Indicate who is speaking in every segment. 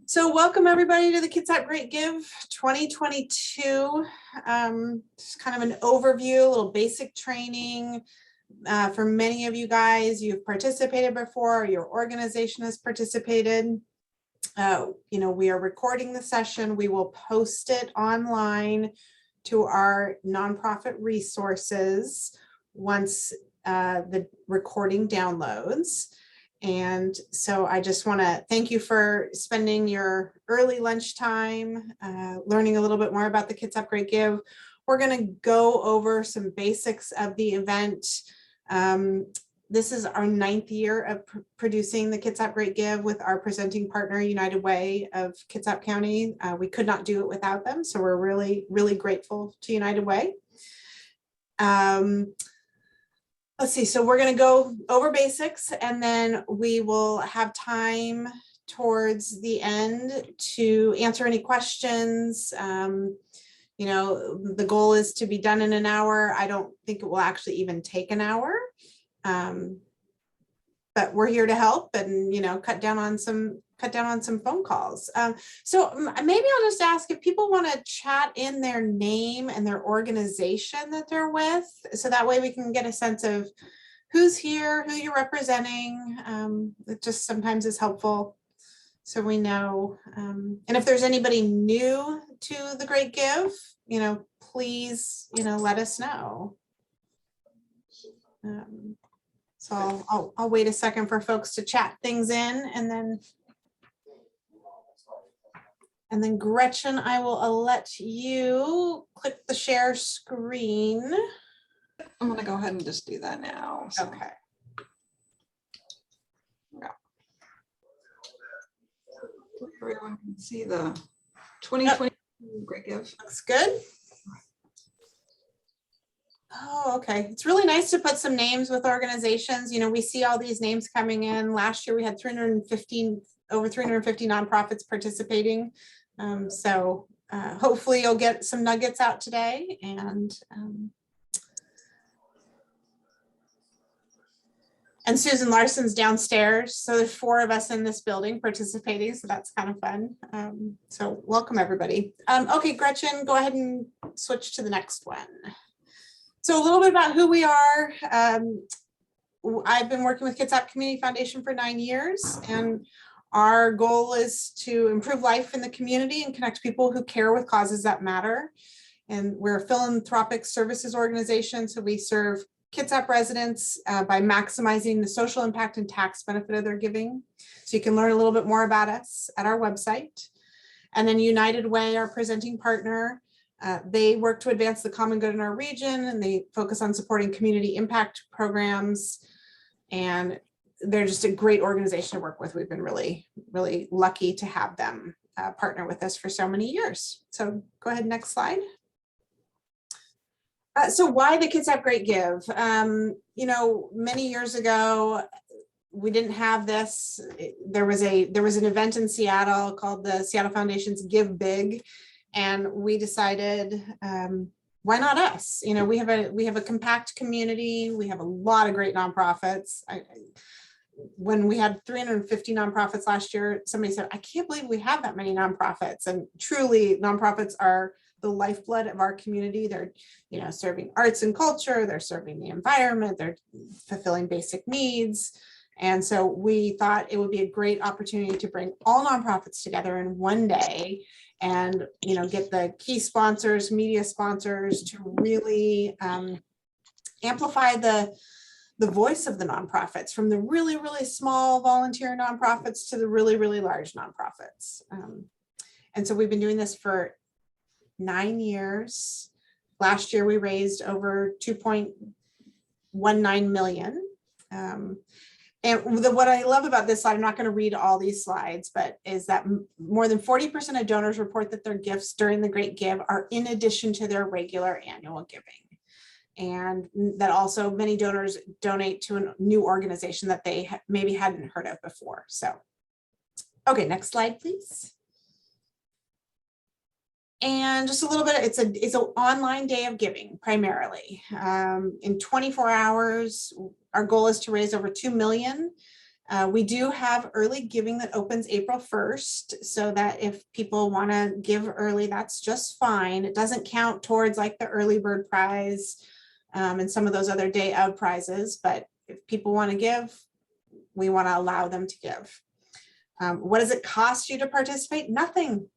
Speaker 1: So welcome everybody to the Kitsap Great Give 2022. Just kind of an overview, a little basic training. For many of you guys, you've participated before, your organization has participated. We are recording the session. We will post it online to our nonprofit resources once the recording downloads. And so I just want to thank you for spending your early lunchtime learning a little bit more about the Kitsap Great Give. We're going to go over some basics of the event. This is our 9th year of producing the Kitsap Great Give with our presenting partner, United Way of Kitsap County. We could not do it without them, so we're really, really grateful to United Way. Let's see, so we're going to go over basics and then we will have time towards the end to answer any questions. The goal is to be done in an hour. I don't think it will actually even take an hour, but we're here to help and, cut down on some phone calls. So maybe I'll just ask if people want to chat in their name and their organization that they're with, so that way we can get a sense of who's here, who you're representing. It just sometimes is helpful so we know. And if there's anybody new to the Great Give, please, let us know. So I'll wait a second for folks to chat things in, and then Gretchen, I will let you click the share screen.
Speaker 2: I'm going to go ahead and just do that now. So.
Speaker 1: Okay.
Speaker 2: Yeah. Everyone can see the 2020 Great Give.
Speaker 1: Looks good. Oh, okay. It's really nice to put some names with organizations. We see all these names coming in. Last year we had over 350 nonprofits participating. So hopefully you'll get some nuggets out today. And Susan Larson's downstairs. So there's 4 of us in this building participating. So that's kind of fun. So welcome everybody. Okay, Gretchen, go ahead and switch to the next one. So a little bit about who we are. I've been working with Kitsap Community Foundation for 9 years, and our goal is to improve life in the community and connect people who care with causes that matter. And we're a philanthropic services organization, so we serve Kitsap residents by maximizing the social impact and tax benefit of their giving. So you can learn a little bit more about us at our website. And then United Way, our presenting partner, they work to advance the common good in our region, and they focus on supporting community impact programs. And they're just a great organization to work with. We've been really, really lucky to have them partner with us for so many years. So go ahead, next slide. So why the Kitsap Great Give? Many years ago, we didn't have this. There was an event in Seattle called the Seattle Foundation's Give Big. And we decided, why not us? We have a compact community. We have a lot of great nonprofits. When we had 350 nonprofits last year, somebody said, I can't believe we have that many nonprofits. And truly, nonprofits are the lifeblood of our community. They're, serving arts and culture. They're serving the environment. They're fulfilling basic needs. And so we thought it would be a great opportunity to bring all nonprofits together in one day and, get the key sponsors, media sponsors to really amplify the voice of the nonprofits, from the really, really small volunteer nonprofits to the really, really large nonprofits. And so we've been doing this for 9 years. Last year, we raised over 2.19 million. And what I love about this slide, I'm not going to read all these slides, but is that more than 40% of donors report that their gifts during the Great Give are in addition to their regular annual giving. And that also many donors donate to a new organization that they maybe hadn't heard of before. So, okay, next slide, please. And just a little bit, it's an online day of giving primarily. In 24 hours, our goal is to raise over 2 million. We do have early giving that opens April 1st, so that if people want to give early, that's just fine. It doesn't count towards like the early bird prize and some of those other day of prizes, but if people want to give, we want to allow them to give. What does it cost you to participate? Nothing.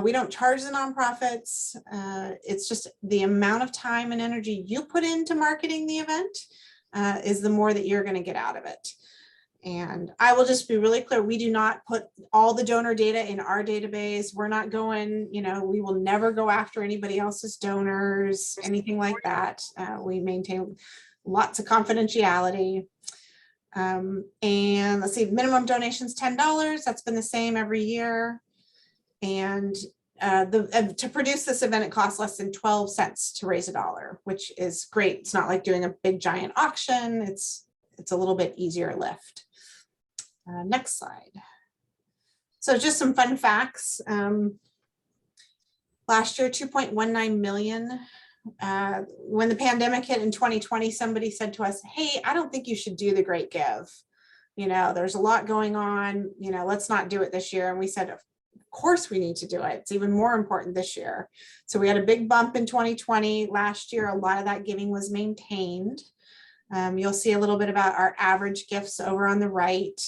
Speaker 1: We don't charge the nonprofits. It's just the amount of time and energy you put into marketing the event is the more that you're going to get out of it. And I will just be really clear, we do not put all the donor data in our database. We're not going, we will never go after anybody else's donors, anything like that. We maintain lots of confidentiality. And let's see, minimum donations $10. That's been the same every year. And to produce this event, it costs less than 12 cents to raise $1, which is great. It's not like doing a big giant auction. It's a little bit easier lift. Next slide. So just some fun facts. Last year, 2.19 million. When the pandemic hit in 2020, somebody said to us, hey, I don't think you should do the Great Give. There's a lot going on, let's not do it this year. And we said, of course we need to do it. It's even more important this year. So we had a big bump in 2020. Last year, a lot of that giving was maintained. You'll see a little bit about our average gifts over on the right.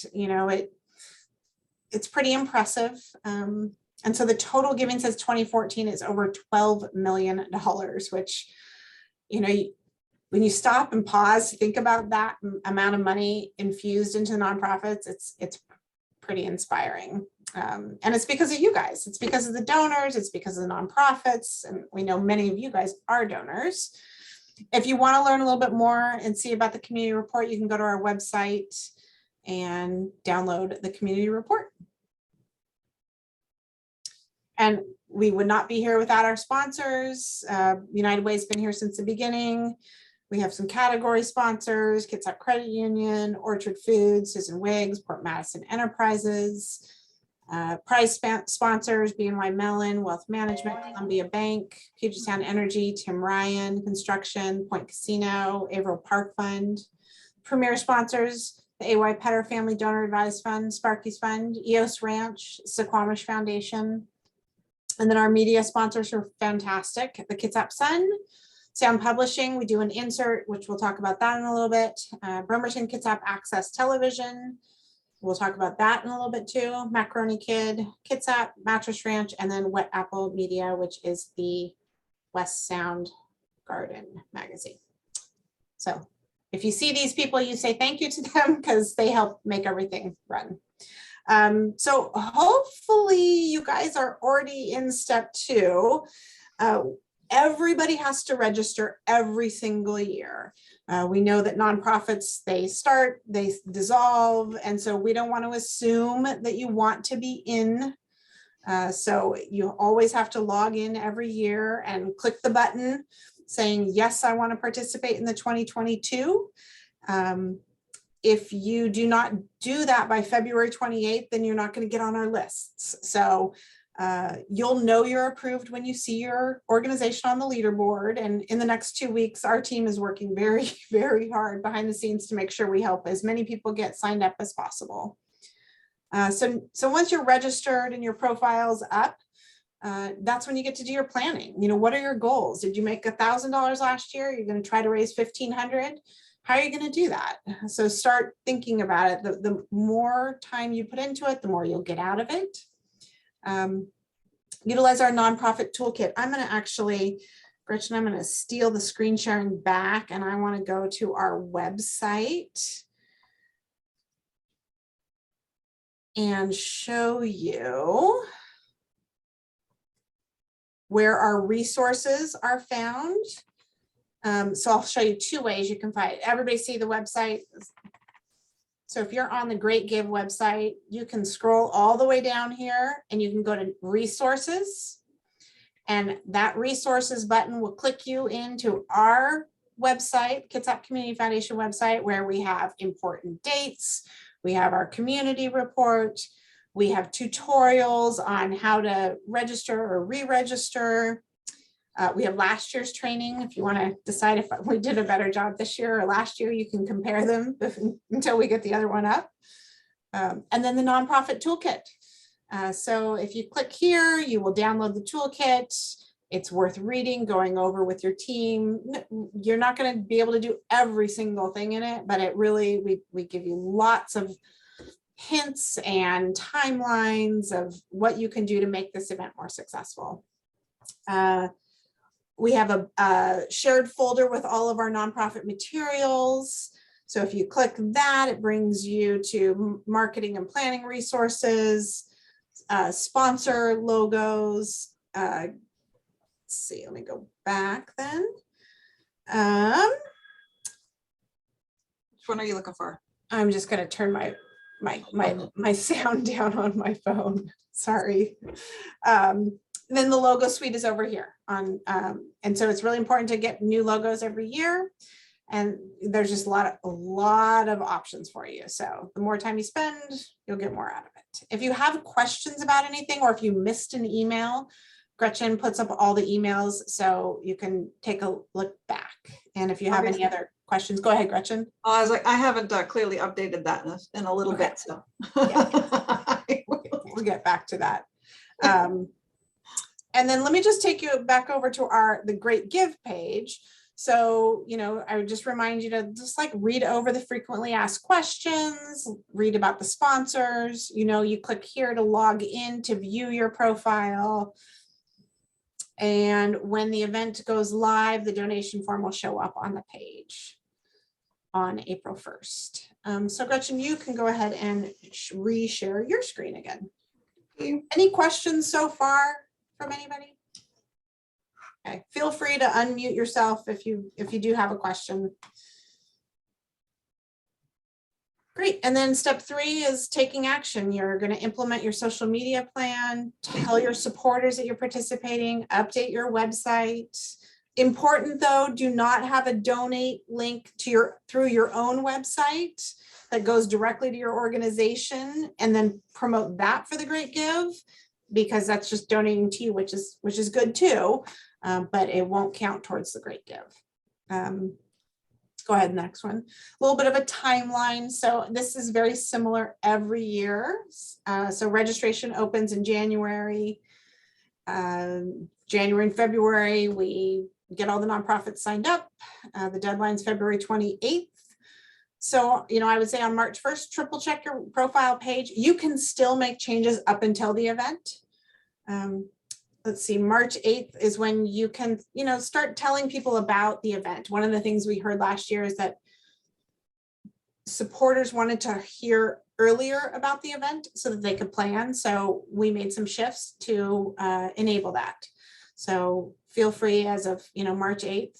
Speaker 1: It's pretty impressive. And so the total giving since 2014 is over $12 million, which, when you stop and pause, think about that amount of money infused into nonprofits, it's pretty inspiring. And it's because of you guys. It's because of the donors. It's because of the nonprofits. And we know many of you guys are donors. If you want to learn a little bit more and see about the community report, you can go to our website and download the community report. And we would not be here without our sponsors. United Way's been here since the beginning. We have some category sponsors: Kitsap Credit Union, Orchard Foods, Susan Wiggs, Port Madison Enterprises. Prize sponsors: BNY Mellon, Wealth Management, Columbia Bank, Puget Sound Energy, Tim Ryan Construction, Point Casino, Averill Park Fund. Premier sponsors: the AY Petter Family Donor Advised Fund, Sparky's Fund, EOS Ranch, Suquamish Foundation. And then our media sponsors are fantastic: the Kitsap Sun, Sound Publishing. We do an insert, which we'll talk about that in a little bit. Bremerton Kitsap Access Television. We'll talk about that in a little bit too. Macaroni Kid, Kitsap, Mattress Ranch, and then Wet Apple Media, which is the West Sound Garden magazine. So if you see these people, you say thank you to them because they help make everything run. So hopefully you guys are already in step 2. Everybody has to register every single year. We know that nonprofits, they start, they dissolve, and so we don't want to assume that you want to be in. So you always have to log in every year and click the button saying, yes, I want to participate in the 2022. If you do not do that by February 28th, then you're not going to get on our lists. So you'll know you're approved when you see your organization on the leaderboard. And in the next 2 weeks, our team is working very, very hard behind the scenes to make sure we help as many people get signed up as possible. So once you're registered and your profile's up, that's when you get to do your planning. What are your goals? Did you make $1,000 last year? You're going to try to raise $1,500. How are you going to do that? So start thinking about it. The more time you put into it, the more you'll get out of it. Utilize our nonprofit toolkit. I'm going to actually, Gretchen, I'm going to steal the screen sharing back, and I want to go to our website and show you where our resources are found. So I'll show you 2 ways you can find it. Everybody see the website? So if you're on the Great Give website, you can scroll all the way down here and you can go to resources, and that resources button will click you into our website, Kitsap Community Foundation website, where we have important dates. We have our community report. We have tutorials on how to register or re-register. We have last year's training. If you want to decide if we did a better job this year or last year, you can compare them until we get the other one up. And then the nonprofit toolkit. So if you click here, you will download the toolkit. It's worth reading, going over with your team. You're not going to be able to do every single thing in it, but it really, we give you lots of hints and timelines of what you can do to make this event more successful. We have a shared folder with all of our nonprofit materials. So if you click that, it brings you to marketing and planning resources, sponsor logos. Let's see, let me go back then.
Speaker 2: Which one are you looking for?
Speaker 1: I'm just going to turn my sound down on my phone. Sorry. Then the logo suite is over here on, and so it's really important to get new logos every year. And there's just a lot of options for you. So the more time you spend, you'll get more out of it. If you have questions about anything, or if you missed an email, Gretchen puts up all the emails so you can take a look back. And if you have any other questions, go ahead, Gretchen.
Speaker 2: I was like, I haven't clearly updated that in a little bit, so.
Speaker 1: Yeah. We'll get back to that. And then let me just take you back over to the Great Give page. So, I would just remind you to just read over the frequently asked questions, read about the sponsors, you click here to log in to view your profile. And when the event goes live, the donation form will show up on the page on April 1st. So Gretchen, you can go ahead and reshare your screen again.
Speaker 2: Okay.
Speaker 1: Any questions so far from anybody? Okay, feel free to unmute yourself if you do have a question. Great, and then step 3 is taking action. You're going to implement your social media plan, tell your supporters that you're participating, update your website. Important though, do not have a donate link to through your own website that goes directly to your organization and then promote that for the Great Give, because that's just donating to you, which is good too. But it won't count towards the Great Give. Go ahead, next one. A little bit of a timeline. So this is very similar every year. So registration opens in January. January and February, we get all the nonprofits signed up. The deadline's February 28th. So, I would say on March 1st, triple check your profile page. You can still make changes up until the event. Let's see, March 8th is when you can, start telling people about the event. One of the things we heard last year is that supporters wanted to hear earlier about the event so that they could plan. So we made some shifts to enable that. So feel free as of, March 8th.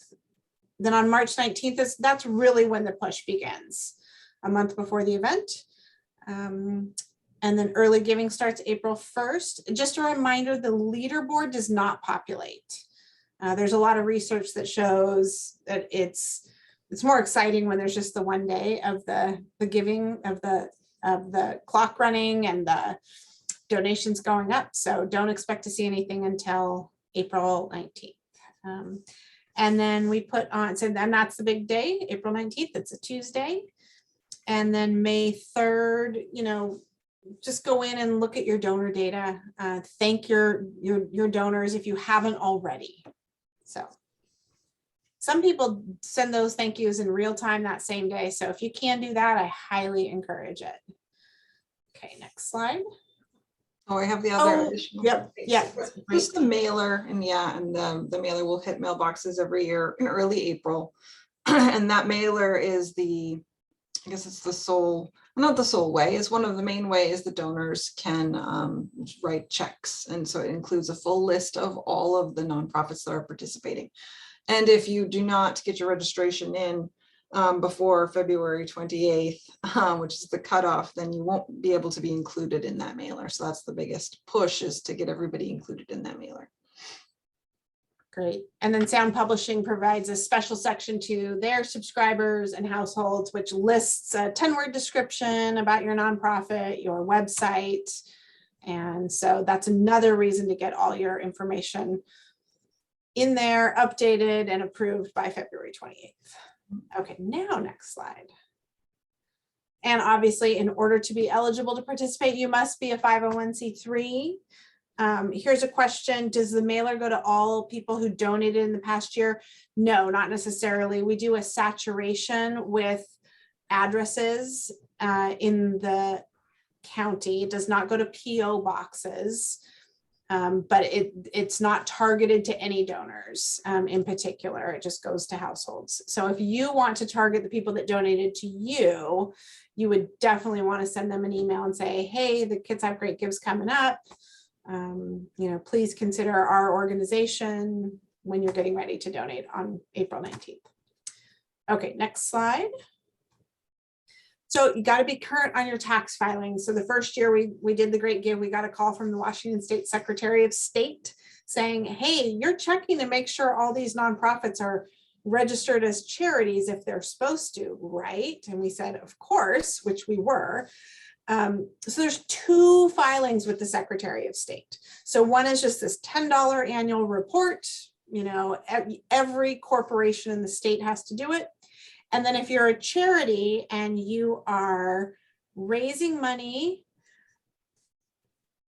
Speaker 1: Then on March 19th, that's really when the push begins, a month before the event. And then early giving starts April 1st. Just a reminder, the leaderboard does not populate. There's a lot of research that shows that it's more exciting when there's just the one day of the giving of the clock running and the donations going up. So don't expect to see anything until April 19th. And then we put on, so then that's the big day, April 19th, it's a Tuesday. And then May 3rd, just go in and look at your donor data. Thank your donors if you haven't already. So some people send those thank yous in real time that same day. So if you can do that, I highly encourage it. Okay, next slide.
Speaker 2: Oh, I have the other additional.
Speaker 1: Yep, yeah.
Speaker 2: Just the mailer, and the mailer will hit mailboxes every year in early April. And that mailer is I guess it's the sole, not the sole way, it's one of the main ways the donors can write checks. And so it includes a full list of all of the nonprofits that are participating. And if you do not get your registration in before February 28th, which is the cutoff, then you won't be able to be included in that mailer. So that's the biggest push, is to get everybody included in that mailer.
Speaker 1: Great. And then Sound Publishing provides a special section to their subscribers and households, which lists a 10-word description about your nonprofit, your website. And so that's another reason to get all your information in there, updated and approved by February 28th. Okay, now next slide. And obviously, in order to be eligible to participate, you must be a 501c3. Here's a question. Does the mailer go to all people who donated in the past year? No, not necessarily. We do a saturation with addresses in the county. It does not go to PO boxes, but it's not targeted to any donors in particular. It just goes to households. So if you want to target the people that donated to you, you would definitely want to send them an email and say, hey, the Kitsap Great Give's coming up. Please consider our organization when you're getting ready to donate on April 19th. Okay, next slide. So you got to be current on your tax filings. So the first year we did the Great Give, we got a call from the Washington State Secretary of State saying, hey, you're checking to make sure all these nonprofits are registered as charities if they're supposed to, right? And we said, of course, which we were. So there's 2 filings with the Secretary of State. So one is just this $10 annual report. Every corporation in the state has to do it. And then if you're a charity and you are raising money,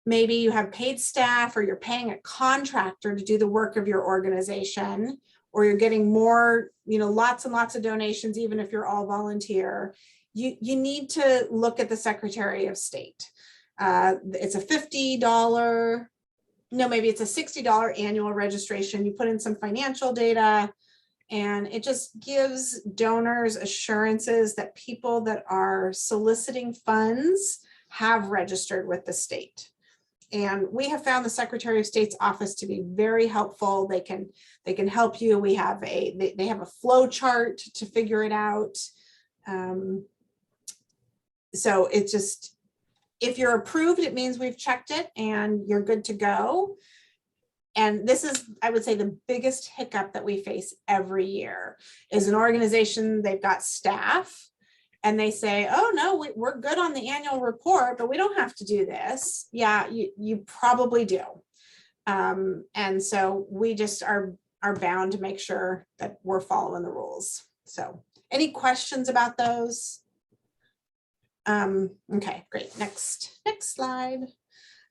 Speaker 1: maybe you have paid staff or you're paying a contractor to do the work of your organization, or you're getting more, lots and lots of donations, even if you're all volunteer, you need to look at the Secretary of State. It's a $50, maybe it's a $60 annual registration. You put in some financial data, and it just gives donors assurances that people that are soliciting funds have registered with the state. And we have found the Secretary of State's office to be very helpful. They can help you. They have a flow chart to figure it out. So it's just, if you're approved, it means we've checked it and you're good to go. And this is, I would say, the biggest hiccup that we face every year is an organization, they've got staff and they say, oh no, we're good on the annual report, but we don't have to do this. Yeah, you probably do. And so we just are bound to make sure that we're following the rules. So any questions about those? Okay, great. Next slide.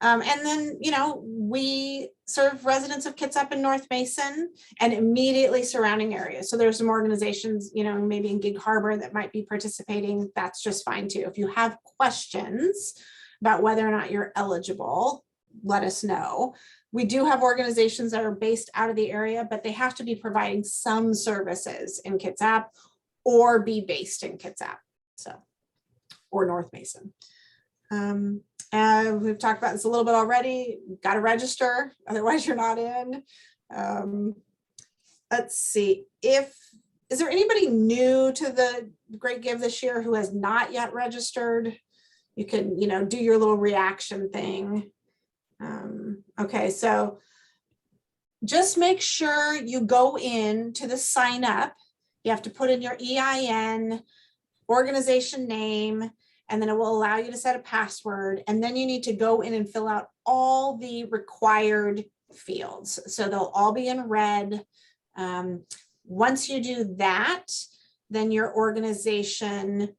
Speaker 1: And then, we serve residents of Kitsap and North Mason and immediately surrounding areas. So there's some organizations, maybe in Gig Harbor that might be participating. That's just fine too. If you have questions about whether or not you're eligible, let us know. We do have organizations that are based out of the area, but they have to be providing some services in Kitsap or be based in Kitsap, or North Mason. We've talked about this a little bit already. Got to register, otherwise you're not in. Let's see, is there anybody new to the Great Give this year who has not yet registered? You can, do your little reaction thing. Okay, so just make sure you go in to the sign up. You have to put in your EIN, organization name, and then it will allow you to set a password. And then you need to go in and fill out all the required fields. So they'll all be in red. Once you do that, then your organization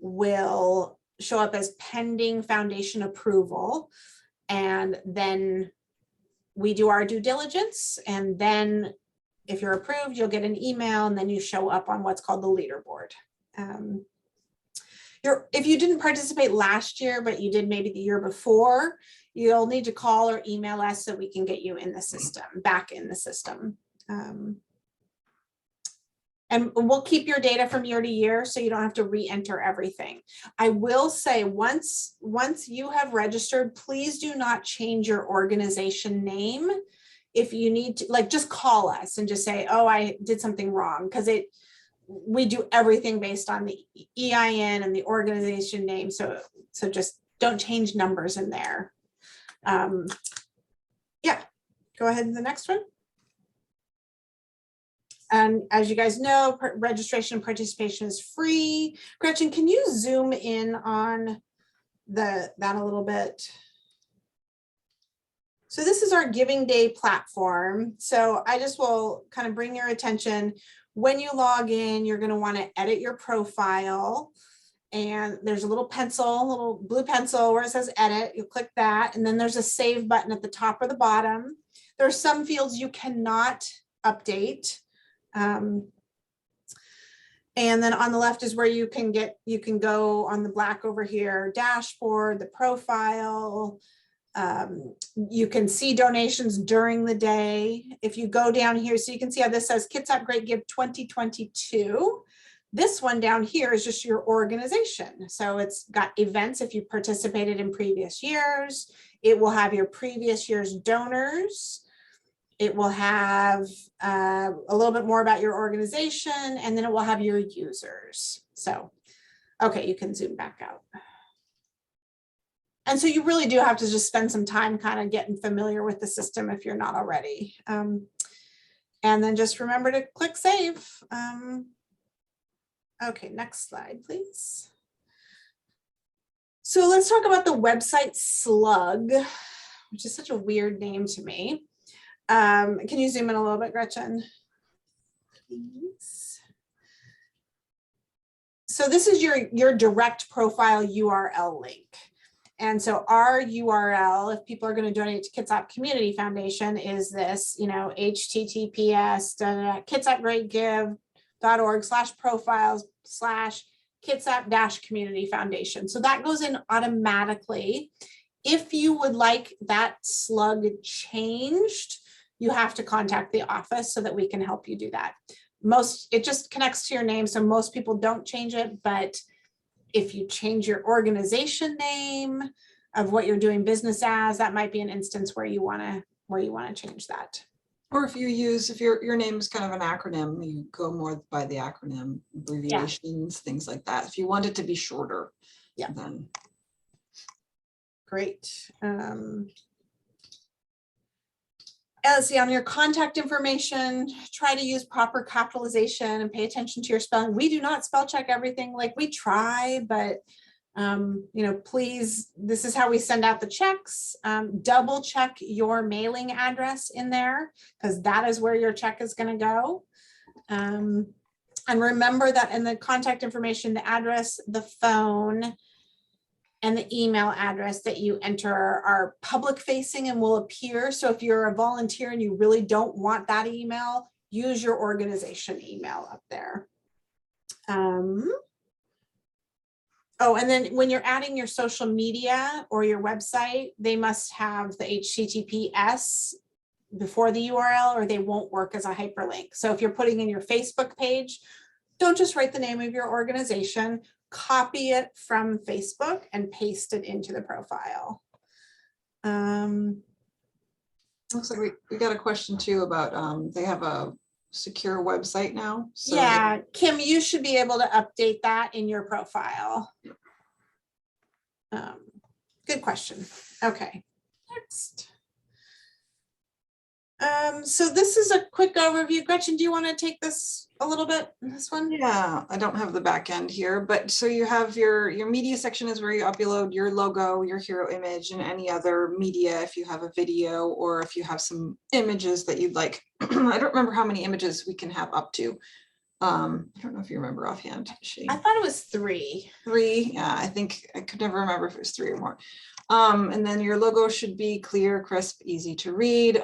Speaker 1: will show up as pending foundation approval. And then we do our due diligence. And then if you're approved, you'll get an email and then you show up on what's called the leaderboard. If you didn't participate last year, but you did maybe the year before, you'll need to call or email us so we can get you in the system, back in the system. And we'll keep your data from year to year so you don't have to re-enter everything. I will say once you have registered, please do not change your organization name. If you need to, just call us and just say, oh, I did something wrong, because we do everything based on the EIN and the organization name. So just don't change numbers in there. Yeah, go ahead to the next one. And as you guys know, registration and participation is free. Gretchen, can you zoom in on that a little bit? So this is our Giving Day platform. So I just will kind of bring your attention. When you log in, you're going to want to edit your profile. and there's a little pencil, little blue pencil where it says edit. You click that, and then there's a save button at the top or the bottom. There are some fields you cannot update. And then on the left is where you can go on the black over here, dashboard, the profile. You can see donations during the day. If you go down here, so you can see how this says Kitsap Great Give 2022. This one down here is just your organization. So it's got events if you participated in previous years. It will have your previous year's donors. It will have a little bit more about your organization, and then it will have your users. So, okay, you can zoom back out. And so you really do have to just spend some time kind of getting familiar with the system if you're not already. And then just remember to click save. Okay, next slide, please. So let's talk about the website slug, which is such a weird name to me. Can you zoom in a little bit, Gretchen? Please. So this is your direct profile URL link. And so our URL, if people are going to donate to Kitsap Community Foundation, is this, https://kitsapgreatgive.org/profiles/Kitsap-Community Foundation. So that goes in automatically. If you would like that slug changed, you have to contact the office so that we can help you do that. It just connects to your name, so most people don't change it, but if you change your organization name of what you're doing business as, that might be an instance where you want to change that.
Speaker 2: Or if your name is kind of an acronym, you go more by the acronym, abbreviations, things like that. If you want it to be shorter, then.
Speaker 1: Great. Let's see, on your contact information, try to use proper capitalization and pay attention to your spelling. We do not spell check everything. Like, we try, but please, this is how we send out the checks. Double check your mailing address in there, because that is where your check is going to go. And remember that in the contact information, the address, the phone, and the email address that you enter are public facing and will appear. So if you're a volunteer and you really don't want that email, use your organization email up there. Oh, and then when you're adding your social media or your website, they must have the HTTPS before the URL, or they won't work as a hyperlink. So if you're putting in your Facebook page, don't just write the name of your organization, copy it from Facebook and paste it into the profile.
Speaker 2: Looks like we got a question too about they have a secure website now. So
Speaker 1: yeah, Kim, you should be able to update that in your profile. Good question. Okay, next. So this is a quick overview. Gretchen, do you want to take this a little bit, this one?
Speaker 2: Yeah, I don't have the back end here, but so you have your media section is where you upload your logo, your hero image, and any other media if you have a video or if you have some images that you'd like. I don't remember how many images we can have up to. I don't know if you remember offhand, Shane.
Speaker 1: I thought it was 3.
Speaker 2: 3, yeah, I think I could never remember if it was 3 or more. And then your logo should be clear, crisp, easy to read.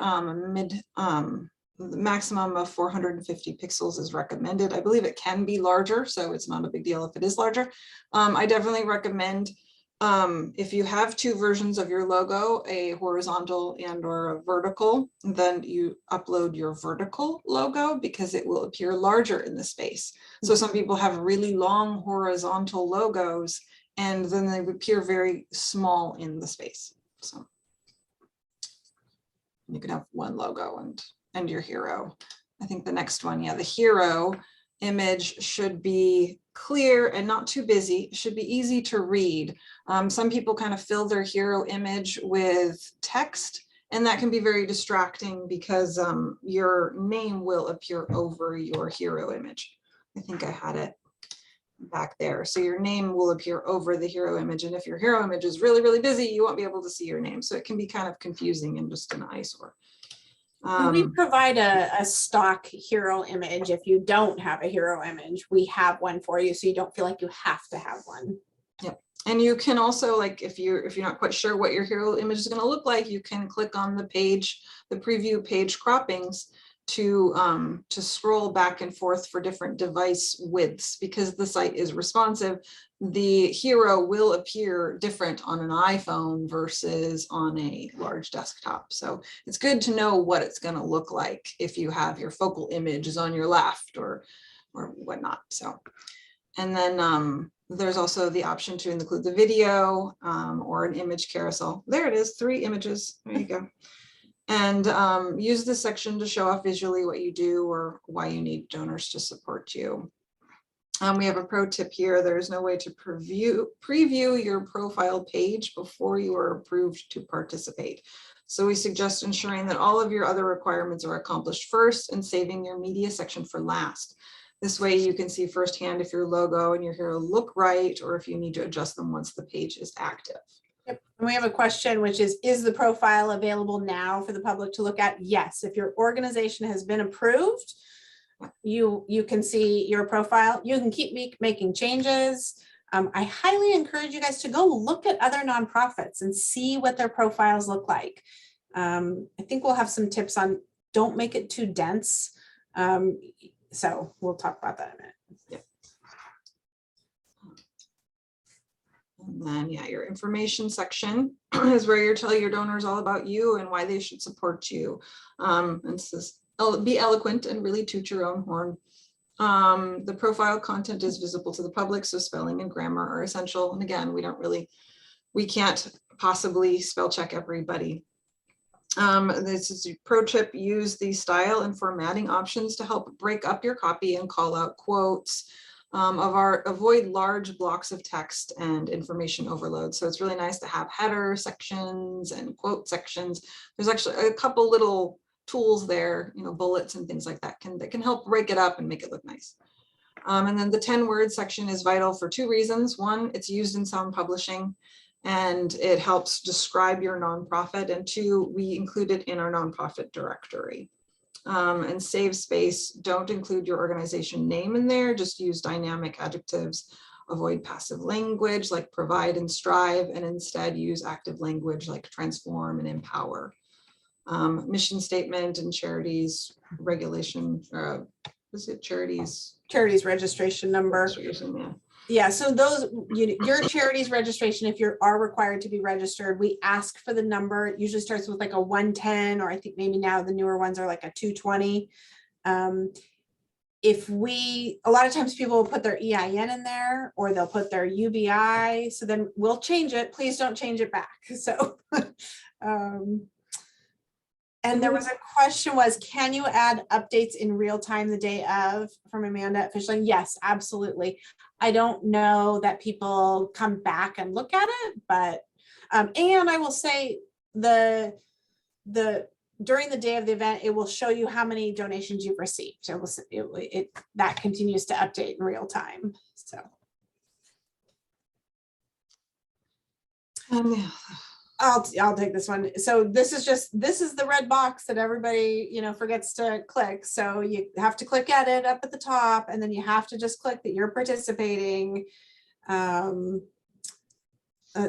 Speaker 2: The maximum of 450 pixels is recommended. I believe it can be larger, so it's not a big deal if it is larger. I definitely recommend, if you have 2 versions of your logo, a horizontal and or a vertical, then you upload your vertical logo because it will appear larger in the space. So some people have really long horizontal logos and then they appear very small in the space. So you can have one logo and your hero. I think the next one, yeah, the hero image should be clear and not too busy. It should be easy to read. Some people kind of fill their hero image with text, and that can be very distracting because your name will appear over your hero image. I think I had it back there. So your name will appear over the hero image. And if your hero image is really, really busy, you won't be able to see your name. So it can be kind of confusing and just an eyesore.
Speaker 1: And we provide a stock hero image. If you don't have a hero image, we have one for you, so you don't feel like you have to have one.
Speaker 2: Yep. And you can also, like, if you're not quite sure what your hero image is going to look like, you can click on the page, the preview page croppings, to scroll back and forth for different device widths. Because the site is responsive, the hero will appear different on an iPhone versus on a large desktop. So it's good to know what it's going to look like if you have your focal image is on your left or whatnot. So, and then there's also the option to include the video or an image carousel. There it is, 3 images. There you go. And use this section to show off visually what you do or why you need donors to support you. We have a pro tip here. There's no way to preview your profile page before you are approved to participate. So we suggest ensuring that all of your other requirements are accomplished first and saving your media section for last. This way you can see firsthand if your logo and your hero look right, or if you need to adjust them once the page is active.
Speaker 1: Yep. And we have a question, which is the profile available now for the public to look at? Yes. If your organization has been approved, you can see your profile. You can keep making changes. I highly encourage you guys to go look at other nonprofits and see what their profiles look like. I think we'll have some tips on don't make it too dense. So we'll talk about that in a minute.
Speaker 2: Yep. And then, yeah, your information section is where you're telling your donors all about you and why they should support you. And it says, be eloquent and really toot your own horn. The profile content is visible to the public, so spelling and grammar are essential. And again, we can't possibly spell check everybody. This is a pro tip: use the style and formatting options to help break up your copy and call out quotes. Avoid large blocks of text and information overload. So it's really nice to have header sections and quote sections. There's actually a couple little tools there, bullets and things like that can help break it up and make it look nice. And then the 10-word section is vital for 2 reasons. 1, it's used in sound publishing and it helps describe your nonprofit. And 2, we include it in our nonprofit directory. And save space. Don't include your organization name in there. Just use dynamic adjectives. Avoid passive language like provide and strive, and instead use active language like transform and empower. Mission statement and charities regulation. Was it charities
Speaker 1: registration number?
Speaker 2: Registration,
Speaker 1: yeah. So those, your charity's registration, if you are required to be registered, we ask for the number. It usually starts with like a 110, or I think maybe now the newer ones are like a 220. A lot of times people will put their EIN in there, or they'll put their UBI. So then we'll change it. Please don't change it back. So, and there was a question can you add updates in real time the day of, from Amanda at Fishling? Yes, absolutely. I don't know that people come back and look at it, but, and I will say during the day of the event, it will show you how many donations you've received. That continues to update in real time. So. I'll take this one. So this is the red box that everybody, forgets to click. So you have to click at it up at the top, and then you have to just click that you're participating. Let's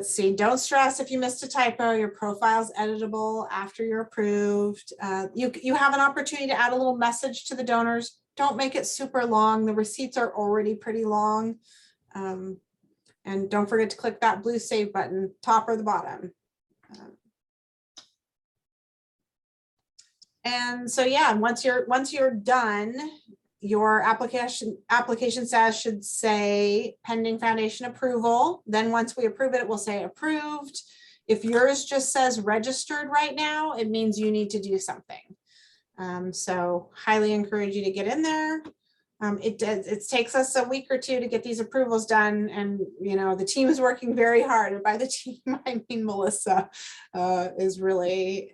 Speaker 1: see, don't stress if you missed a typo. Your profile's editable after you're approved. You have an opportunity to add a little message to the donors. Don't make it super long. The receipts are already pretty long. And don't forget to click that blue save button, top or the bottom. And so, yeah, once you're done, your application status should say pending foundation approval. Then once we approve it, it will say approved. If yours just says registered right now, it means you need to do something. So highly encourage you to get in there. It takes us a week or 2 to get these approvals done, and the team is working very hard. And by the team, I mean Melissa is really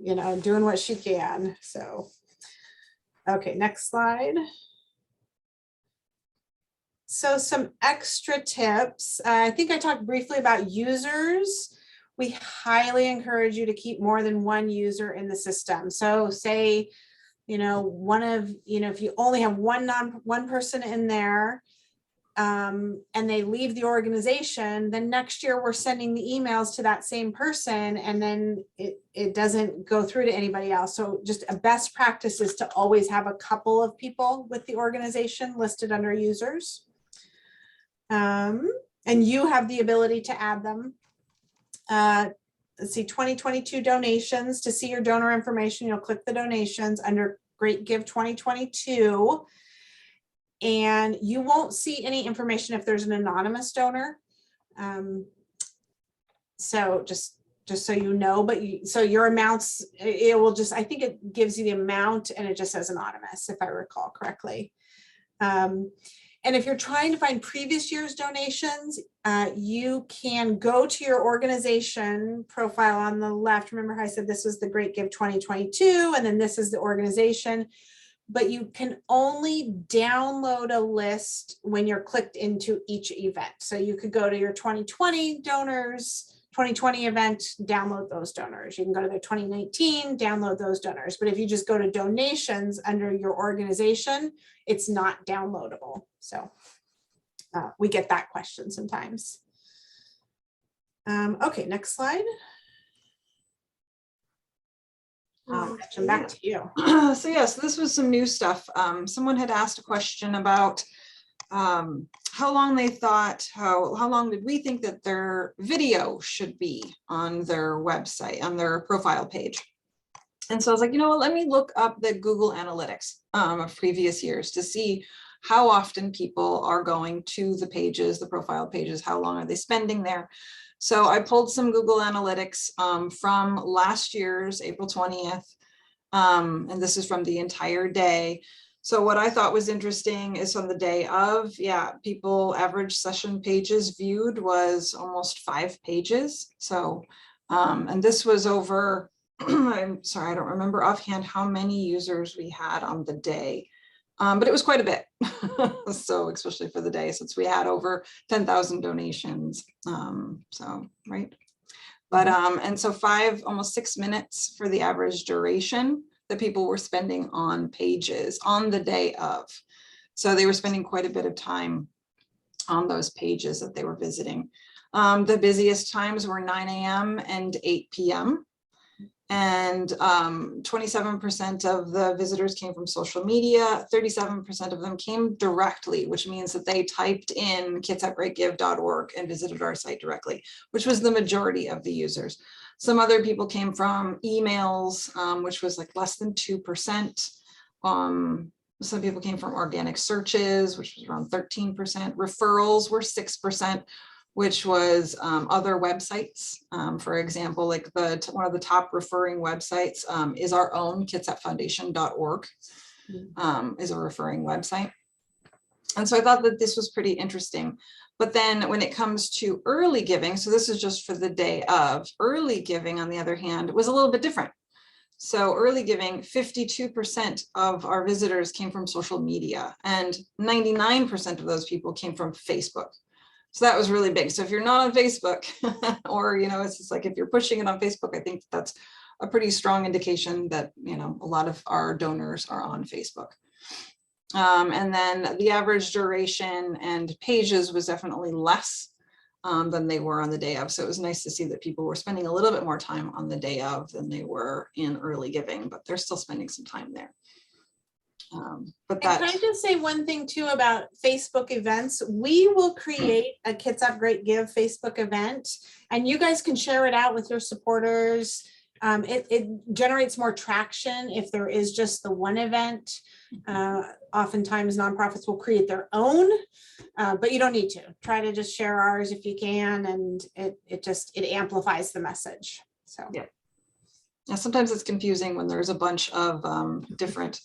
Speaker 1: doing what she can. So, okay, next slide. So some extra tips. I think I talked briefly about users. we highly encourage you to keep more than one user in the system. So say, if you only have one person in there, and they leave the organization, then next year we're sending the emails to that same person, and then it doesn't go through to anybody else. So just a best practice is to always have a couple of people with the organization listed under users. And you have the ability to add them. Let's see, 2022 donations. To see your donor information, you'll click the donations under Great Give 2022. And you won't see any information if there's an anonymous donor. So just so you know, so your amounts, it will just, I think it gives you the amount and it just says anonymous, if I recall correctly. And if you're trying to find previous year's donations, you can go to your organization profile on the left. Remember how I said this was the Great Give 2022, and then this is the organization. But you can only download a list when you're clicked into each event. So you could go to your 2020 donors, 2020 event, download those donors. You can go to the 2019, download those donors. But if you just go to donations under your organization, it's not downloadable. So we get that question sometimes. Okay, next slide. Gretchen, back to you.
Speaker 2: So yes, this was some new stuff. Someone had asked a question about how long they thought, how long did we think that their video should be on their website, on their profile page. And so I was like, you know what, let me look up the Google Analytics of previous years to see how often people are going to the pages, the profile pages, how long are they spending there. So I pulled some Google Analytics from last year's April 20th, and this is from the entire day. So what I thought was interesting is on the day of, people average session pages viewed was almost 5 pages. So, and this was over, I'm sorry, I don't remember offhand how many users we had on the day. But it was quite a bit. So especially for the day, since we had over 10,000 donations. So, right. But, and so almost 6 minutes for the average duration that people were spending on pages on the day of. So they were spending quite a bit of time on those pages that they were visiting. The busiest times were 9 a.m. and 8 p.m. And 27% of the visitors came from social media, 37% of them came directly, which means that they typed in kitsapgreatgive.org and visited our site directly, which was the majority of the users. Some other people came from emails, which was like less than 2%. Some people came from organic searches, which was around 13%. Referrals were 6%. Which was other websites. For example, like one of the top referring websites is our own kitsapfoundation.org is a referring website. And so I thought that this was pretty interesting. But then when it comes to early giving, so this is just for the day of, early giving, on the other hand, was a little bit different. So early giving, 52% of our visitors came from social media, and 99% of those people came from Facebook. So that was really big. So if you're not on Facebook or, it's just like if you're pushing it on Facebook, I think that's a pretty strong indication that, a lot of our donors are on Facebook. And then the average duration and pages was definitely less than they were on the day of. So it was nice to see that people were spending a little bit more time on the day of than they were in early giving, but they're still spending some time there. But that,
Speaker 1: can I just say one thing too about Facebook events? We will create a Kitsap Great Give Facebook event, and you guys can share it out with your supporters. It generates more traction if there is just the one event. Oftentimes nonprofits will create their own, but you don't need to. Try to just share ours if you can, and it amplifies the message. So
Speaker 2: yeah. Sometimes it's confusing when there's a bunch of different.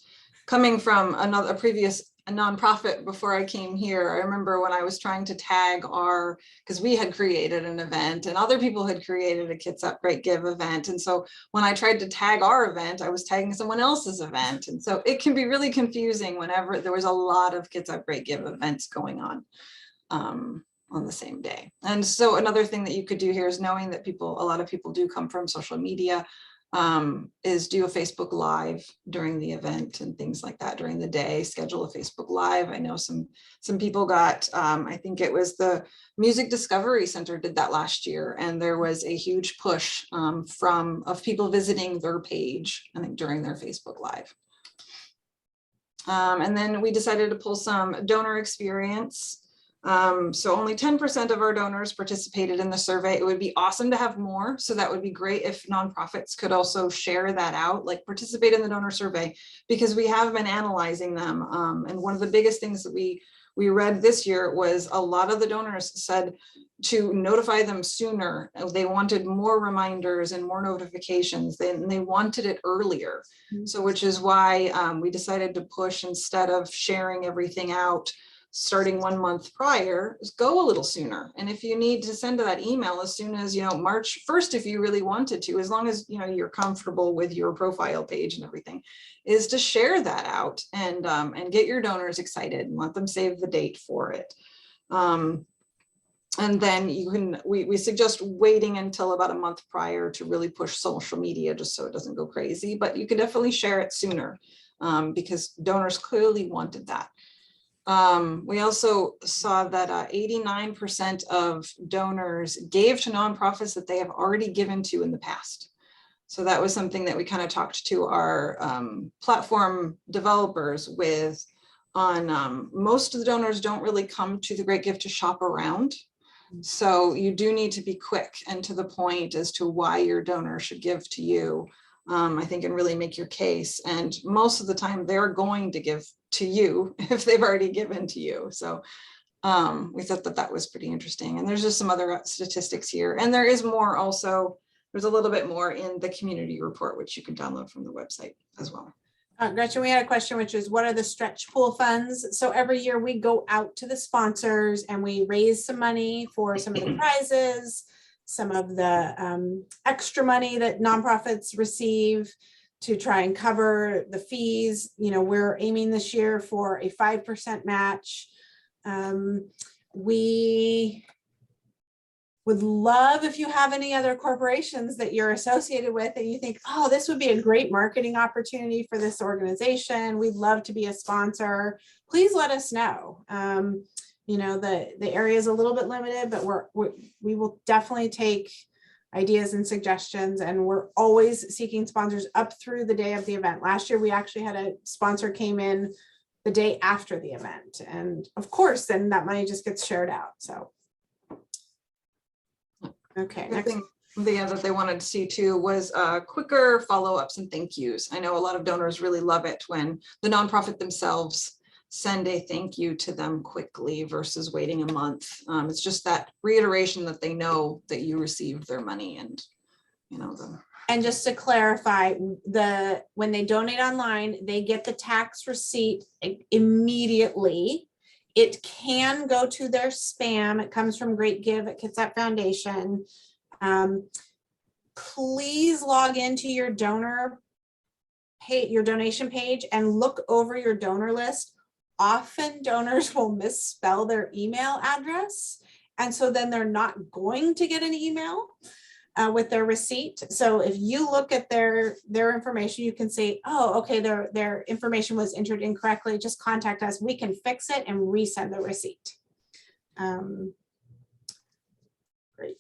Speaker 2: Coming from a previous nonprofit before I came here, I remember when I was trying to tag because we had created an event and other people had created a Kitsap Great Give event. And so when I tried to tag our event, I was tagging someone else's event. And so it can be really confusing whenever there was a lot of Kitsap Great Give events going on. on the same day. And so another thing that you could do here is, knowing that a lot of people do come from social media, is do a Facebook Live during the event and things like that during the day. Schedule a Facebook Live. I know some people got, I think it was the Music Discovery Center did that last year, and there was a huge push of people visiting their page, I think, during their Facebook Live. And then we decided to pull some donor experience. So only 10% of our donors participated in the survey. It would be awesome to have more. So that would be great if nonprofits could also share that out, like participate in the donor survey, because we have been analyzing them. And one of the biggest things that we read this year was a lot of the donors said to notify them sooner. They wanted more reminders and more notifications, and they wanted it earlier. So which is why we decided to push, instead of sharing everything out starting 1 month prior, is go a little sooner. And if you need to send that email as soon as, March 1st, if you really wanted to, as long as, you're comfortable with your profile page and everything, is to share that out and get your donors excited and let them save the date for it. And then we suggest waiting until about a month prior to really push social media, just so it doesn't go crazy, but you can definitely share it sooner because donors clearly wanted that. We also saw that 89% of donors gave to nonprofits that they have already given to in the past. So that was something that we kind of talked to our platform developers with on. Most of the donors don't really come to the Great Give to shop around. So you do need to be quick and to the point as to why your donor should give to you, I think, and really make your case. And most of the time they're going to give to you if they've already given to you. So we thought that was pretty interesting. And there's just some other statistics here. And there is more also, there's a little bit more in the community report, which you can download from the website as well.
Speaker 1: Gretchen, we had a question, which is, what are the stretch pool funds? So every year we go out to the sponsors and we raise some money for some of the prizes, some of the extra money that nonprofits receive to try and cover the fees. We're aiming this year for a 5% match. We would love if you have any other corporations that you're associated with and you think, oh, this would be a great marketing opportunity for this organization. We'd love to be a sponsor. Please let us know. The area is a little bit limited, but we will definitely take ideas and suggestions, and we're always seeking sponsors up through the day of the event. Last year, we actually had a sponsor came in the day after the event. And of course, then that money just gets shared out. So. Okay.
Speaker 2: Next thing that they wanted to see too was quicker follow-ups and thank yous. I know a lot of donors really love it when the nonprofit themselves send a thank you to them quickly versus waiting a month. It's just that reiteration that they know that you received their money and them.
Speaker 1: And just to clarify, when they donate online, they get the tax receipt immediately. It can go to their spam. It comes from Great Give at Kitsap Foundation. Please log into your your donation page and look over your donor list. Often donors will misspell their email address, and so then they're not going to get an email with their receipt. So if you look at their information, you can say, oh, okay, their information was entered incorrectly. Just contact us. We can fix it and resend the receipt. Great.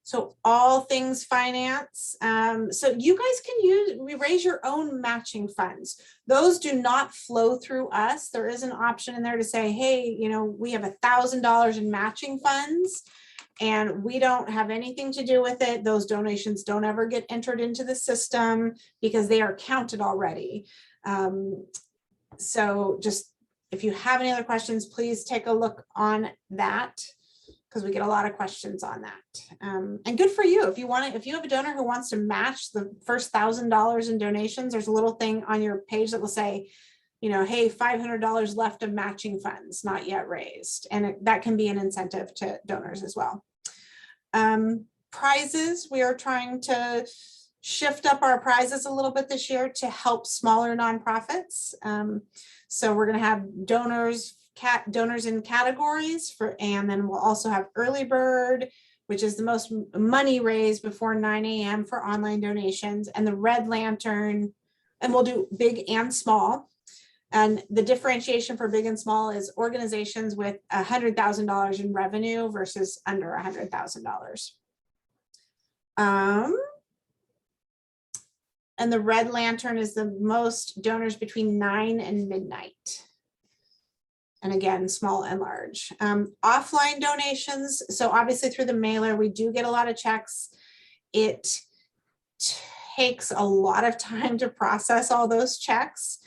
Speaker 1: So all things finance. So you guys can raise your own matching funds. Those do not flow through us. There is an option in there to say, hey, we have $1,000 in matching funds, and we don't have anything to do with it. Those donations don't ever get entered into the system because they are counted already. So just, if you have any other questions, please take a look on that, because we get a lot of questions on that. And good for you. If you have a donor who wants to match the first $1,000 in donations, there's a little thing on your page that will say, hey, $500 left of matching funds, not yet raised. And that can be an incentive to donors as well. Prizes, we are trying to shift up our prizes a little bit this year to help smaller nonprofits. So we're going to have donors donors in categories and then we'll also have early bird, which is the most money raised before 9 a.m. for online donations, and the red lantern, and we'll do big and small. And the differentiation for big and small is organizations with $100,000 in revenue versus under $100,000. And the red lantern is the most donors between 9 and midnight. And again, small and large. Offline donations. So obviously through the mailer, we do get a lot of checks. It takes a lot of time to process all those checks.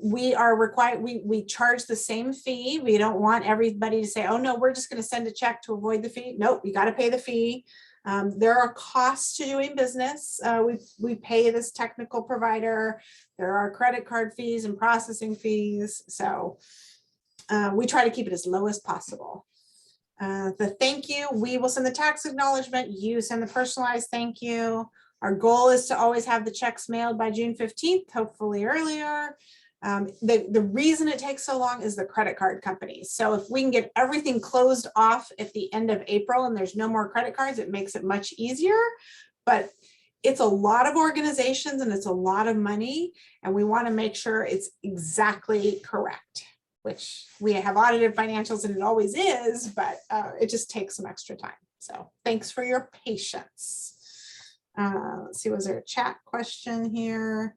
Speaker 1: We are required, we charge the same fee. We don't want everybody to say, oh no, we're just going to send a check to avoid the fee. Nope, you got to pay the fee. There are costs to doing business. We pay this technical provider. There are credit card fees and processing fees. So we try to keep it as low as possible. The thank you, we will send the tax acknowledgement. You send the personalized thank you. Our goal is to always have the checks mailed by June 15th, hopefully earlier. The reason it takes so long is the credit card companies. So if we can get everything closed off at the end of April and there's no more credit cards, it makes it much easier. But it's a lot of organizations and it's a lot of money, and we want to make sure it's exactly correct, which we have audited financials and it always is, but it just takes some extra time. So thanks for your patience. Let's see, was there a chat question here?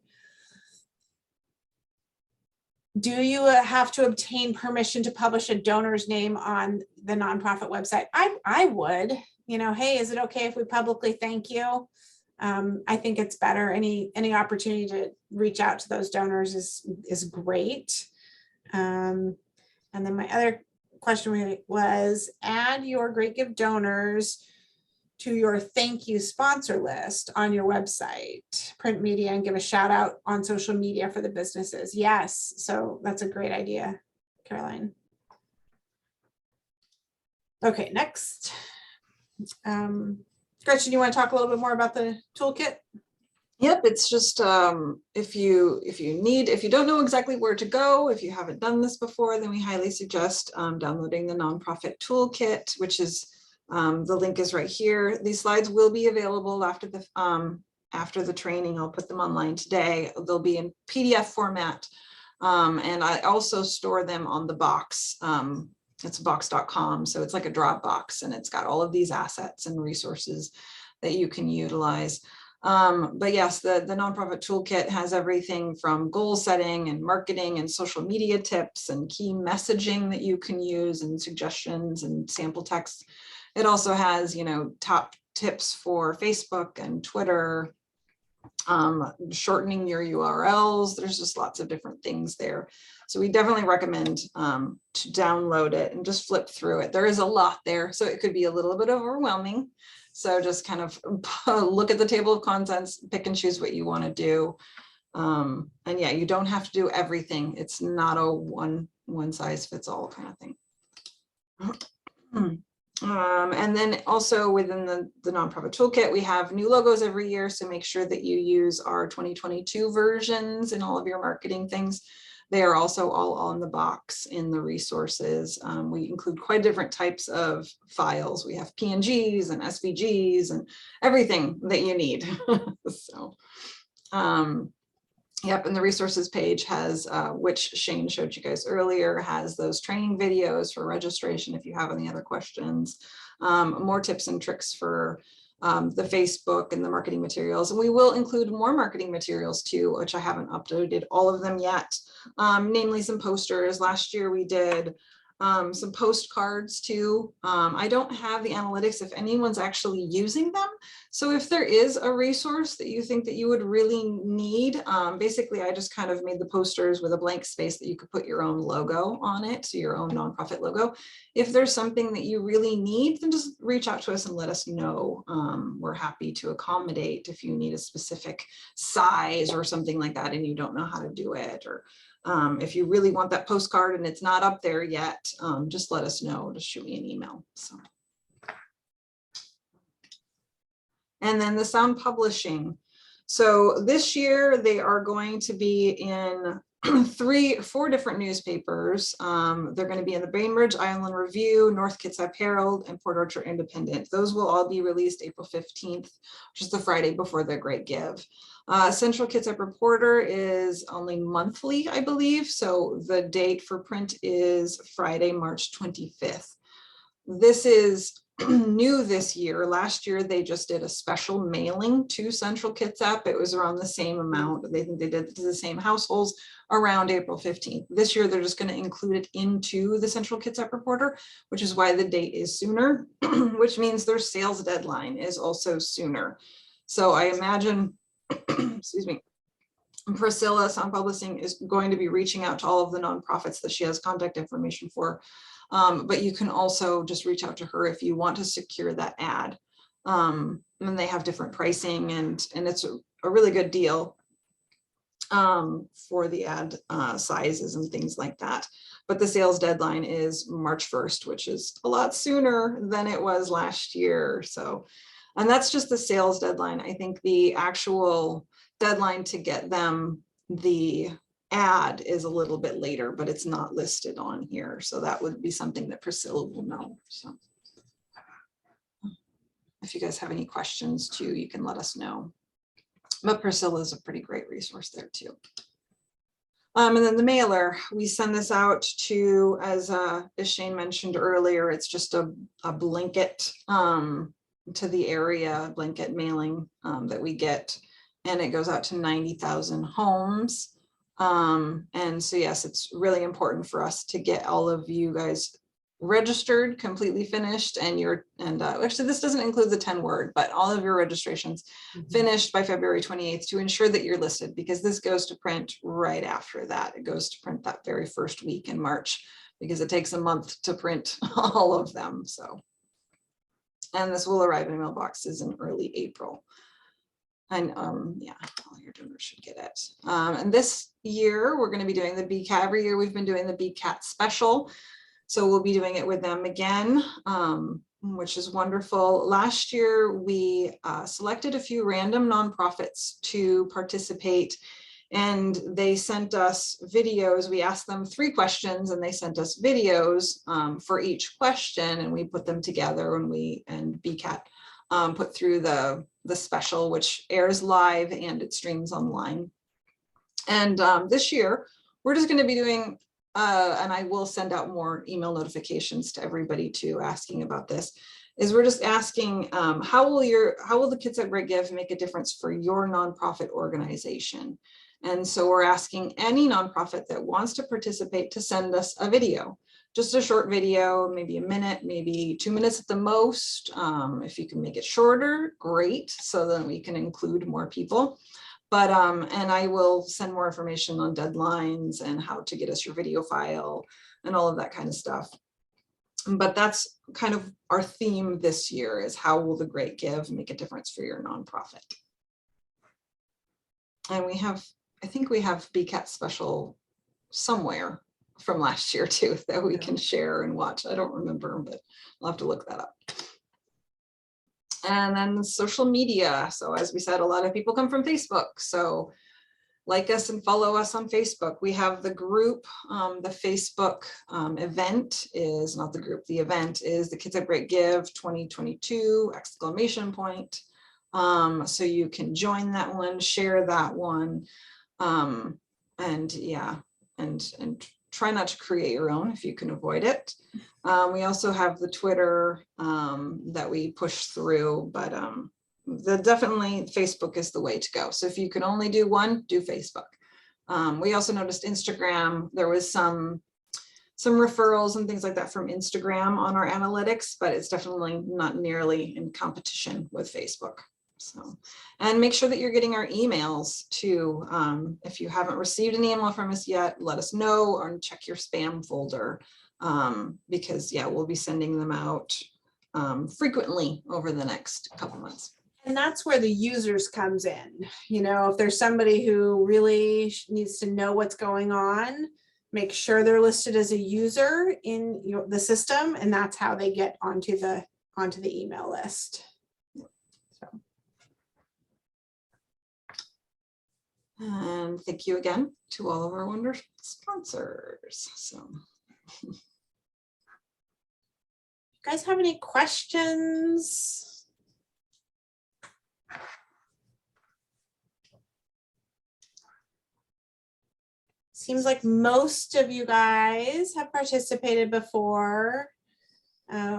Speaker 1: Do you have to obtain permission to publish a donor's name on the nonprofit website? I would, you know, hey, is it okay if we publicly thank you? I think it's better. Any opportunity to reach out to those donors is great. And then my other question was, add your Great Give donors to your thank you sponsor list on your website, print media, and give a shout out on social media for the businesses. Yes, so that's a great idea, Caroline. Okay, next. Gretchen, you want to talk a little bit more about the toolkit?
Speaker 2: Yep, it's just if you don't know exactly where to go, if you haven't done this before, then we highly suggest downloading the nonprofit toolkit, which is the link is right here. These slides will be available after the training. I'll put them online today. They'll be in PDF format, and I also store them on the box. It's box.com, so it's like a Dropbox, and it's got all of these assets and resources that you can utilize. But yes, the nonprofit toolkit has everything from goal setting and marketing and social media tips and key messaging that you can use and suggestions and sample text. It also has, you know, top tips for Facebook and Twitter, shortening your URLs. There's just lots of different things there. So we definitely recommend to download it and just flip through it. There is a lot there, so it could be a little bit overwhelming. So just kind of look at the table of contents, pick and choose what you want to do. And yeah, you don't have to do everything. It's not a one size fits all kind of thing. And then also within the nonprofit toolkit, we have new logos every year. So make sure that you use our 2022 versions in all of your marketing things. They are also all on the box in the resources. We include quite different types of files. We have PNGs and SVGs and everything that you need. So, yep, and the resources page has, which Shane showed you guys earlier, has those training videos for registration if you have any other questions, more tips and tricks for the Facebook and the marketing materials. And we will include more marketing materials too, which I haven't uploaded all of them yet, namely some posters. Last year we did some postcards too. I don't have the analytics if anyone's actually using them. So if there is a resource that you think that you would really need, basically I just kind of made the posters with a blank space that you could put your own logo on it, so your own nonprofit logo. If there's something that you really need, then just reach out to us and let us know. We're happy to accommodate if you need a specific size or something like that and you don't know how to do it, or if you really want that postcard and it's not up there yet, just let us know, just shoot me an email. So. And then the sound publishing. So this year they are going to be in 4 different newspapers. They're going to be in the Bainbridge Island Review, North Kitsap Herald, and Port Orchard Independent. Those will all be released April 15th, which is the Friday before the Great Give. Central Kitsap Reporter is only monthly, I believe. So the date for print is Friday, March 25th. This is new this year. Last year, they just did a special mailing to Central Kitsap. It was around the same amount. They think they did it to the same households around April 15th. This year, they're just going to include it into the Central Kitsap Reporter, which is why the date is sooner, which means their sales deadline is also sooner. So I imagine, excuse me, Priscilla Sound Publishing is going to be reaching out to all of the nonprofits that she has contact information for. But you can also just reach out to her if you want to secure that ad. And they have different pricing, and it's a really good deal for the ad sizes and things like that. But the sales deadline is March 1st, which is a lot sooner than it was last year. So, and that's just the sales deadline. I think the actual deadline to get them the ad is a little bit later, but it's not listed on here. So that would be something that Priscilla will know. So if you guys have any questions too, you can let us know. But Priscilla is a pretty great resource there too. And then the mailer, we send this out to, as Shane mentioned earlier, it's just a blanket to the area, blanket mailing that we get, and it goes out to 90,000 homes. And so, yes, it's really important for us to get all of you guys registered, completely finished, and actually this doesn't include the 10-word, but all of your registrations finished by February 28th to ensure that you're listed, because this goes to print right after that. It goes to print that very first week in March, because it takes a month to print all of them. So, and this will arrive in mailboxes in early April. And yeah, all your donors should get it. And this year we're going to be doing the BKAT. Every year we've been doing the BKAT Special. So we'll be doing it with them again, which is wonderful. Last year we selected a few random nonprofits to participate, and they sent us videos. We asked them 3 questions, and they sent us videos for each question, and we put them together, and BKAT put through the special, which airs live and it streams online. And this year we're just going to be doing and I will send out more email notifications to everybody too, asking about this, is we're just asking how will the Kitsap Great Give make a difference for your nonprofit organization? And so we're asking any nonprofit that wants to participate to send us a video, just a short video, maybe a minute, maybe 2 minutes at the most. If you can make it shorter, great, so then we can include more people. But and I will send more information on deadlines and how to get us your video file and all of that kind of stuff. But that's kind of our theme this year, is how will the Great Give make a difference for your nonprofit? And I think we have BKAT Special somewhere from last year too that we can share and watch. I don't remember, but I'll have to look that up. And then social media. So as we said, a lot of people come from Facebook. So like us and follow us on Facebook. We have the group, the Facebook event is not the group. The event is the Kitsap Great Give 2022 ! So you can join that one, share that one. And yeah, and try not to create your own if you can avoid it. We also have the Twitter that we push through, but definitely Facebook is the way to go. So if you can only do one, do Facebook. We also noticed Instagram, there was some referrals and things like that from Instagram on our analytics, but it's definitely not nearly in competition with Facebook. So, and make sure that you're getting our emails too. If you haven't received an email from us yet, let us know, or check your spam folder, because yeah, we'll be sending them out frequently over the next couple months.
Speaker 1: And that's where the users comes in. You know, if there's somebody who really needs to know what's going on, make sure they're listed as a user in the system, and that's how they get onto the email list. So.
Speaker 2: And thank you again to all of our wonderful sponsors. So,
Speaker 1: You guys have any questions? Seems like most of you guys have participated before.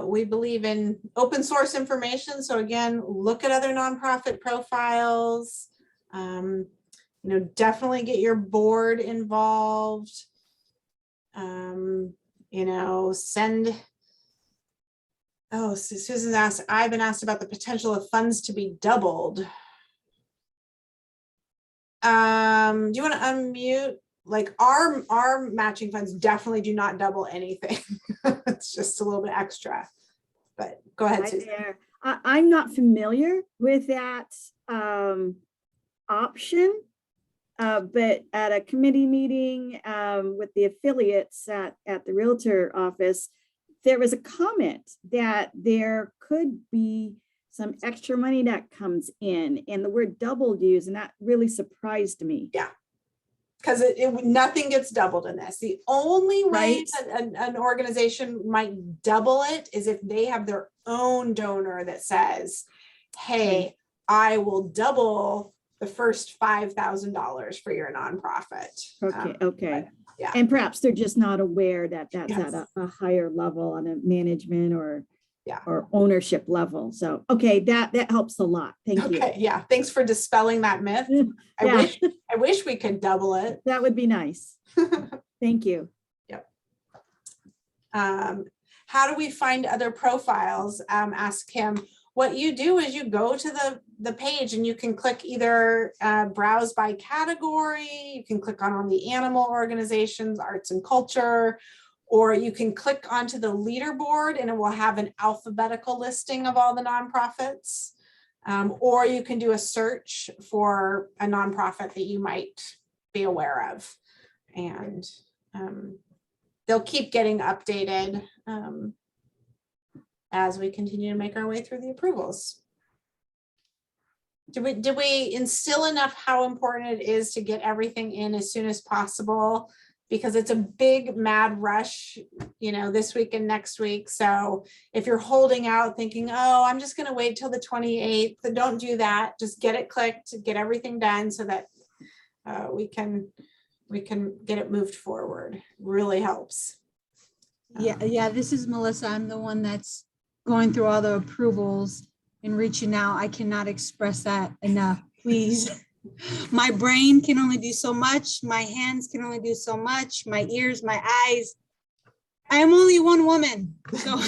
Speaker 1: We believe in open source information. So again, look at other nonprofit profiles. You know, definitely get your board involved. You know, send. Oh, Susan's asked, I've been asked about the potential of funds to be doubled. Do you want to unmute? Like our matching funds definitely do not double anything. It's just a little bit extra, but go ahead, Susan.
Speaker 3: I'm not familiar with that option, but at a committee meeting with the affiliates at the Realtor office, there was a comment that there could be some extra money that comes in, and the word doubled used, and that really surprised me.
Speaker 1: Yeah. Because nothing gets doubled in this. The only way that an organization might double it is if they have their own donor that says, hey, I will double the first $5,000 for your nonprofit.
Speaker 3: Okay.
Speaker 1: Yeah.
Speaker 3: And perhaps they're just not aware that that's
Speaker 1: Yes.
Speaker 3: at a higher level on a management or
Speaker 1: Yeah.
Speaker 3: or ownership level. So, okay, that helps a lot. Thank you.
Speaker 1: Okay, yeah, thanks for dispelling that myth.
Speaker 3: Yeah.
Speaker 1: I wish we could double it.
Speaker 3: That would be nice. Thank you.
Speaker 1: Yep. How do we find other profiles? Ask him. What you do is you go to the page and you can click either browse by category, you can click on the animal organizations, arts and culture, or you can click onto the leaderboard and it will have an alphabetical listing of all the nonprofits. Or you can do a search for a nonprofit that you might be aware of. And they'll keep getting updated as we continue to make our way through the approvals. Did we instill enough how important it is to get everything in as soon as possible? Because it's a big mad rush, you know, this week and next week. So if you're holding out thinking, oh, I'm just going to wait till the 28th, don't do that. Just get it clicked, get everything done so that we can get it moved forward. Really helps.
Speaker 4: Yeah, this is Melissa. I'm the one that's going through all the approvals and reaching out. I cannot express that enough, please. My brain can only do so much. My hands can only do so much. My ears, my eyes. I am only one woman. So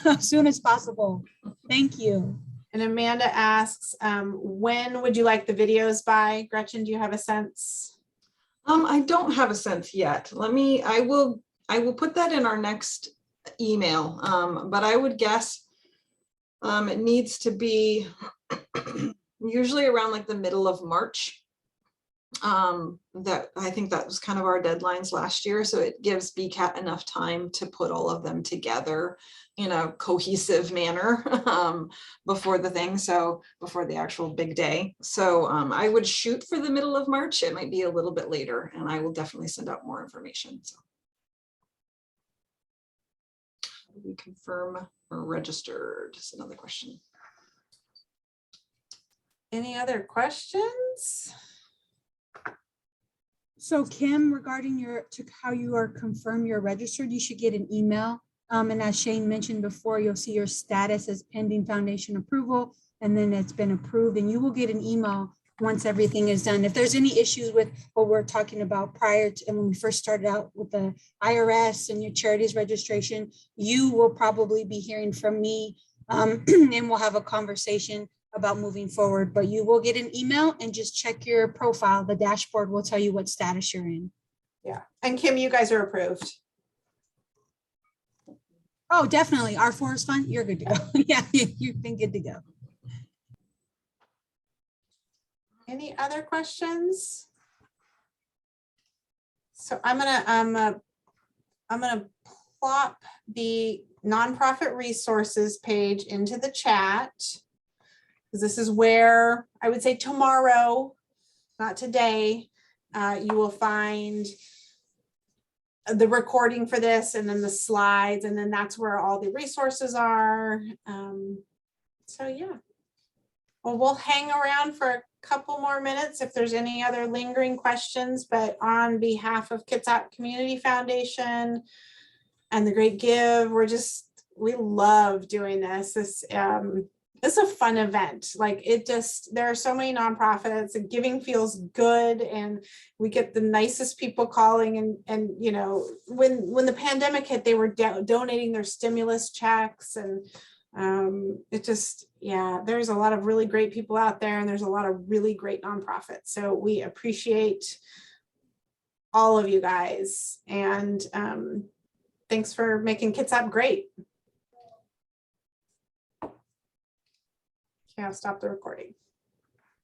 Speaker 4: as soon as possible. Thank you.
Speaker 1: And Amanda asks, when would you like the videos by? Gretchen, do you have a sense?
Speaker 2: I don't have a sense yet. I will put that in our next email. But I would guess it needs to be usually around like the middle of March. That I think that was kind of our deadlines last year. So it gives BKAT enough time to put all of them together in a cohesive manner before the thing. So before the actual big day. So I would shoot for the middle of March. It might be a little bit later and I will definitely send out more information. So we confirm or registered is another question.
Speaker 1: Any other questions?
Speaker 4: So Kim, regarding how you are confirmed you're registered, you should get an email. And as Shane mentioned before, you'll see your status as pending foundation approval, and then it's been approved, and you will get an email once everything is done. If there's any issues with what we're talking about prior to, and when we first started out with the IRS and your charities registration, you will probably be hearing from me and we'll have a conversation about moving forward, but you will get an email and just check your profile. The dashboard will tell you what status you're in.
Speaker 1: Yeah. And Kim, you guys are approved.
Speaker 4: Oh, definitely. R4 is fine. You're good to go. Yeah, you've been good to go.
Speaker 1: Any other questions? So I'm gonna plop the nonprofit resources page into the chat, because this is where I would say tomorrow, not today, you will find the recording for this and then the slides, and then that's where all the resources are. So yeah. Well, we'll hang around for a couple more minutes if there's any other lingering questions, but on behalf of Kitsap Community Foundation and the Great Give, we love doing this. This is a fun event. Like there are so many nonprofits and giving feels good, and we get the nicest people calling, and you know, when the pandemic hit, they were donating their stimulus checks, and there's a lot of really great people out there, and there's a lot of really great nonprofits. So we appreciate all of you guys, and thanks for making Kitsap great. Okay, I'll stop the recording.